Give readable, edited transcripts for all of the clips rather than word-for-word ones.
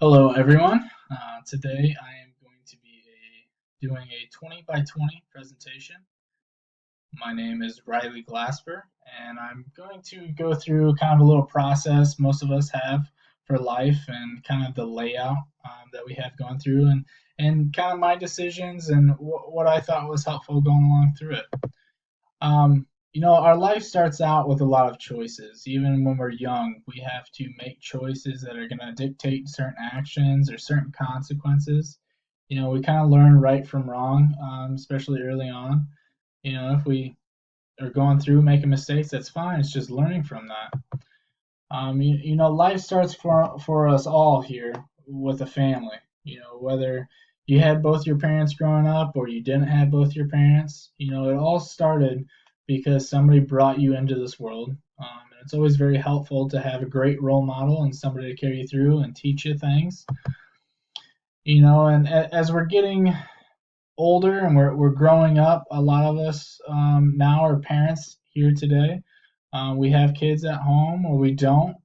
Hello, everyone. Today I am going to be doing a 20 by 20 presentation. My name is Riley Glasper, and I'm going to go through kind of a little process most of us have for life and kind of the layout that we have going through and kind of my decisions and what I thought was helpful going along through it. Our life starts out with a lot of choices. Even when we're young, we have to make choices that are going to dictate certain actions or certain consequences. We kind of learn right from wrong, especially early on. If we are going through making mistakes, that's fine. It's just learning from that. Life starts for us all here with a family. Whether you had both your parents growing up or you didn't have both your parents, it all started because somebody brought you into this world. And it's always very helpful to have a great role model and somebody to carry you through and teach you things. And as we're getting older and we're growing up, a lot of us now are parents here today. We have kids at home or we don't.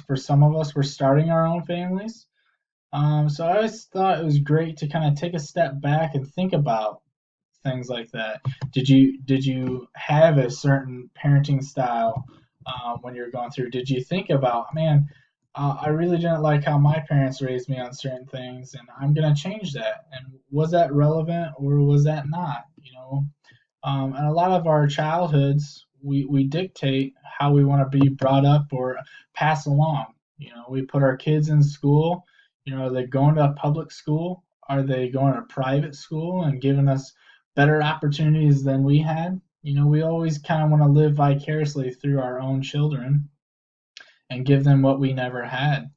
For some of us, we're starting our own families. So I always thought it was great to kind of take a step back and think about things like that. Did you have a certain parenting style when you were going through? Did you think about, man, I really didn't like how my parents raised me on certain things, and I'm gonna change that? And was that relevant or was that not? And a lot of our childhoods, we dictate how we want to be brought up or pass along. We put our kids in school. Are they going to a public school? Are they going to private school and giving us better opportunities than we had? We always kind of want to live vicariously through our own children and give them what we never had.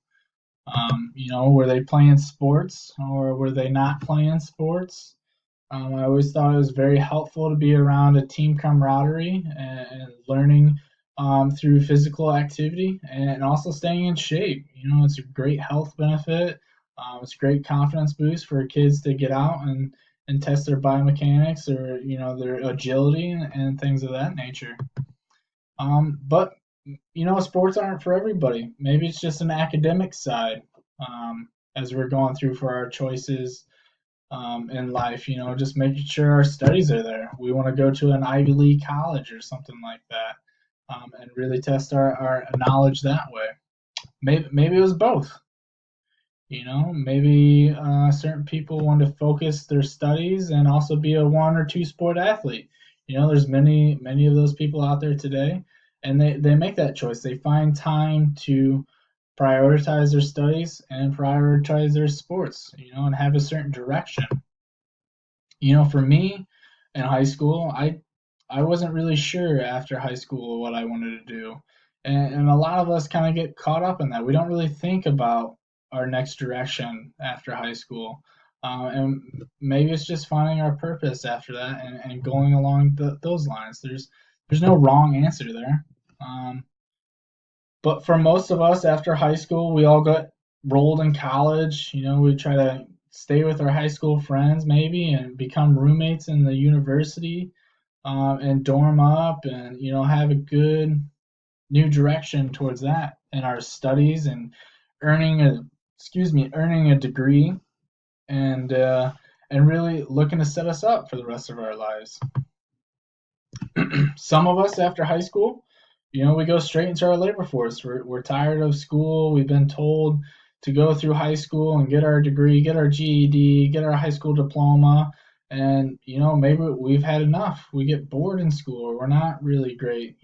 Were they playing sports or were they not playing sports? I always thought it was very helpful to be around a team camaraderie and learning through physical activity and also staying in shape. It's a great health benefit. It's a great confidence boost for kids to get out and test their biomechanics or their agility and things of that nature. But sports aren't for everybody. Maybe it's just an academic side as we're going through for our choices in life, just making sure our studies are there. We want to go to an Ivy League college or something like that, and really test our knowledge that way. Maybe it was both. Maybe certain people want to focus their studies and also be a one or two sport athlete. There's many of those people out there today, and they make that choice. They find time to prioritize their studies and prioritize their sports, and have a certain direction. For me in high school, I wasn't really sure after high school what I wanted to do. And a lot of us kind of get caught up in that. We don't really think about our next direction after high school. And maybe it's just finding our purpose after that and going along those lines. There's no wrong answer there. But for most of us after high school, we all got rolled in college. We try to stay with our high school friends maybe and become roommates in the university and dorm up and have a good new direction towards that in our studies and earning a earning a degree and uh, and really looking to set us up for the rest of our lives. Some of us after high school, we go straight into our labor force. We're tired of school. We've been told to go through high school and get our degree, get our GED, get our high school diploma, and maybe we've had enough. We get bored in school or we're not really great.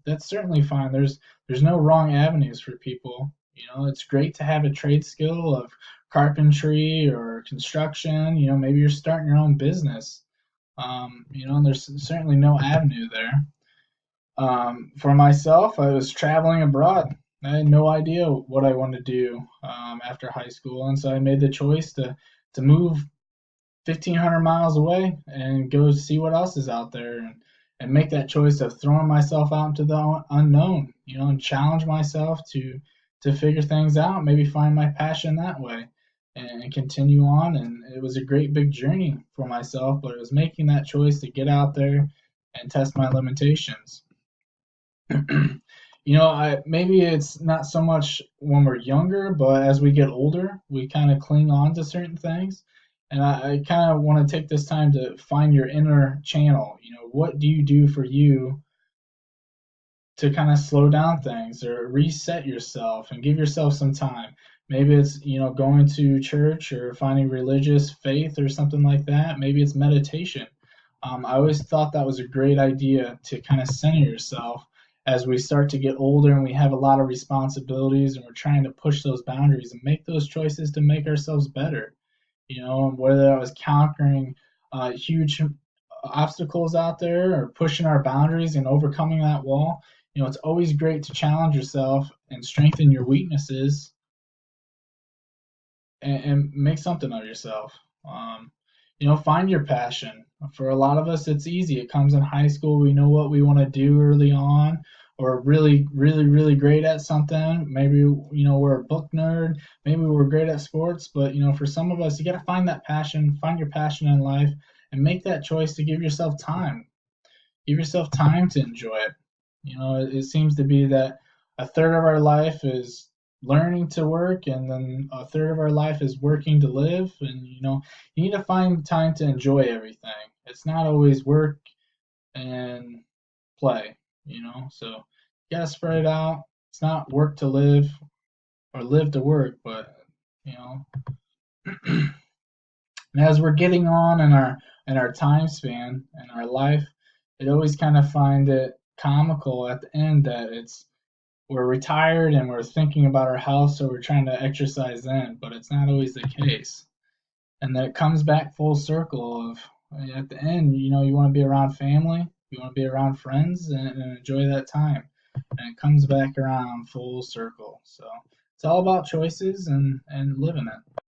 That's certainly fine. There's no wrong avenues for people. It's great to have a trade skill of carpentry or construction. Maybe you're starting your own business. And there's certainly no avenue there. For myself, I was traveling abroad. I had no idea what I wanted to do after high school, and so I made the choice to move 1,500 miles away and go see what else is out there, and make that choice of throwing myself out into the unknown, and challenge myself to figure things out, maybe find my passion that way, and continue on. And it was a great big journey for myself, but it was making that choice to get out there and test my limitations. maybe it's not so much when we're younger, but as we get older, we kind of cling on to certain things. And I kind of want to take this time to find your inner channel. What do you do for you to kind of slow down things or reset yourself and give yourself some time? Maybe it's, going to church or finding religious faith or something like that. Maybe it's meditation. I always thought that was a great idea to kind of center yourself as we start to get older and we have a lot of responsibilities and we're trying to push those boundaries and make those choices to make ourselves better. And whether that was conquering huge obstacles out there or pushing our boundaries and overcoming that wall. It's always great to challenge yourself and strengthen your weaknesses and make something of yourself. Um, find your passion. For a lot of us, it's easy. It comes in high school. We know what we want to do early on, or really, really, really great at something. Maybe we're a book nerd. Maybe we're great at sports. But for some of us, you got to find that passion. Find your passion in life, and make that choice to give yourself time. Give yourself time to enjoy it. It seems to be that a third of our life is learning to work, and then a third of our life is working to live. And you need to find time to enjoy everything. It's not always work and play. So you gotta spread it out. It's not work to live or live to work, but you know. And as we're getting on in our time span and our life, it always kind of find it comical at the end that we're retired and we're thinking about our health, so we're trying to exercise then, but it's not always the case. And then it comes back full circle of at the end, you want to be around family, you want to be around friends, and enjoy that time. And it comes back around full circle. So it's all about choices and living it.